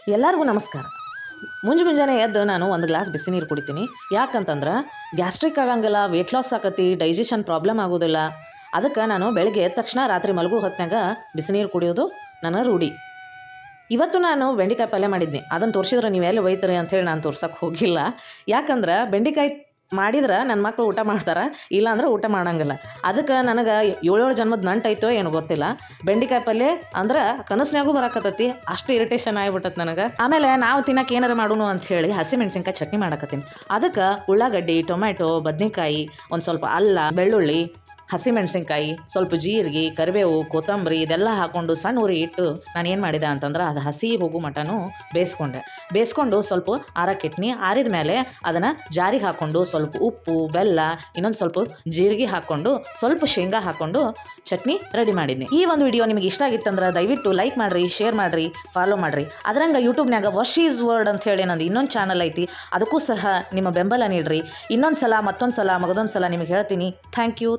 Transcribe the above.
ಎಲ್ಲರಿಗೂ ನಮಸ್ಕಾರ. ಮುಂಜಾನೆ ಎದ್ದು ನಾನು ಒಂದು ಗ್ಲಾಸ್ ಬಿಸಿ ನೀರು ಕುಡಿತೀನಿ. ಯಾಕಂತಂದ್ರೆ ಗ್ಯಾಸ್ಟ್ರಿಕ್ ಆಗಂಗಿಲ್ಲ, ವೆಯ್ಟ್ ಲಾಸ್ ಆಕತಿ, ಡೈಜೆಷನ್ ಪ್ರಾಬ್ಲಮ್ ಆಗೋದಿಲ್ಲ. ಅದಕ್ಕೆ ನಾನು ಬೆಳಗ್ಗೆ ಎದ್ದ ತಕ್ಷಣ ರಾತ್ರಿ ಮಲಗೋ ಹೊತ್ತಿನಾಗ ಬಿಸಿ ನೀರು ಕುಡಿಯೋದು ನನ್ನ ರೂಢಿ. ಇವತ್ತು ನಾನು ಬೆಂಡೆಕಾಯಿ ಪಲ್ಯ ಮಾಡಿದ್ನಿ. ಅದನ್ನು ತೋರಿಸಿದ್ರೆ ನೀವು ಎಲ್ಲಿ ಒಯ್ತೀರಿ ಅಂಥೇಳಿ ನಾನು ತೋರ್ಸೋಕೆ ಹೋಗಿಲ್ಲ. ಯಾಕಂದ್ರೆ ಬೆಂಡೆಕಾಯಿ ಮಾಡಿದ್ರೆ ನನ್ನ ಮಕ್ಕಳು ಊಟ ಮಾಡ್ತಾರೆ, ಇಲ್ಲಾಂದ್ರೆ ಊಟ ಮಾಡಂಗಿಲ್ಲ. ಅದಕ್ಕೆ ನನಗೆ 7 ಜನ್ಮದ ನಂಟೈತೋ ಏನೋ ಗೊತ್ತಿಲ್ಲ. ಬೆಂಡೆಕಾಯಿ ಪಲ್ಯ ಅಂದ್ರೆ ಕನಸ್ನ್ಯಾಗೂ ಬರಾಕತ್ತೈತಿ, ಅಷ್ಟು ಇರಿಟೇಷನ್ ಆಗಿಬಿಟ್ಟತ್ ನನಗೆ. ಆಮೇಲೆ ನಾವು ತಿನ್ನಕ್ಕೆ ಏನಾರು ಮಾಡೋಣ ಅಂಥೇಳಿ ಹಸಿಮೆಣ್ಸಿನ್ಕಾಯಿ ಚಟ್ನಿ ಮಾಡಕತ್ತೀನಿ. ಅದಕ್ಕೆ ಉಳ್ಳಾಗಡ್ಡಿ, ಟೊಮ್ಯಾಟೊ, ಬದ್ನೆಕಾಯಿ, ಒಂದು ಸ್ವಲ್ಪ ಅಲ್ಲ, ಬೆಳ್ಳುಳ್ಳಿ, ಹಸಿಮೆಣ್ಸಿನ್ಕಾಯಿ, ಸ್ವಲ್ಪ ಜೀರಿಗೆ, ಕರಿಬೇವು, ಕೊತ್ತಂಬರಿ ಇದೆಲ್ಲ ಹಾಕ್ಕೊಂಡು ಸಣ್ಣ ಉರಿ ಇಟ್ಟು ನಾನು ಏನು ಮಾಡಿದೆ ಅಂತಂದ್ರೆ ಅದು ಹಸಿ ಹೋಗೋ ಮಟನೂ ಬೇಯಿಸ್ಕೊಂಡು ಸ್ವಲ್ಪ ಆರಕ್ಕಿಟ್ನಿ. ಆರಿದ ಮೇಲೆ ಅದನ್ನು ಜಾರಿಗೆ ಹಾಕ್ಕೊಂಡು ಸ್ವಲ್ಪ ಉಪ್ಪು, ಬೆಲ್ಲ, ಇನ್ನೊಂದು ಸ್ವಲ್ಪ ಜೀರಿಗೆ ಹಾಕ್ಕೊಂಡು ಸ್ವಲ್ಪ ಶೇಂಗಾ ಹಾಕ್ಕೊಂಡು ಚಟ್ನಿ ರೆಡಿ ಮಾಡಿದ್ನಿ. ಈ ಒಂದು ವಿಡಿಯೋ ನಿಮಗೆ ಇಷ್ಟ ಆಗಿತ್ತಂದ್ರೆ ದಯವಿಟ್ಟು ಲೈಕ್ ಮಾಡಿರಿ, ಶೇರ್ ಮಾಡಿರಿ, ಫಾಲೋ ಮಾಡಿರಿ. ಅದರಂಗೆ ಯೂಟ್ಯೂಬ್ನಾಗ ವಾಶ್ ಈಸ್ ವರ್ಡ್ ಅಂತ ಹೇಳಿ ನಂದು ಇನ್ನೊಂದು ಚಾನಲ್ ಐತಿ, ಅದಕ್ಕೂ ಸಹ ನಿಮ್ಮ ಬೆಂಬಲ ನೀಡ್ರಿ. ಮತ್ತೊಂದು ಸಲ ನಿಮಗೆ ಹೇಳ್ತೀನಿ. Thank you.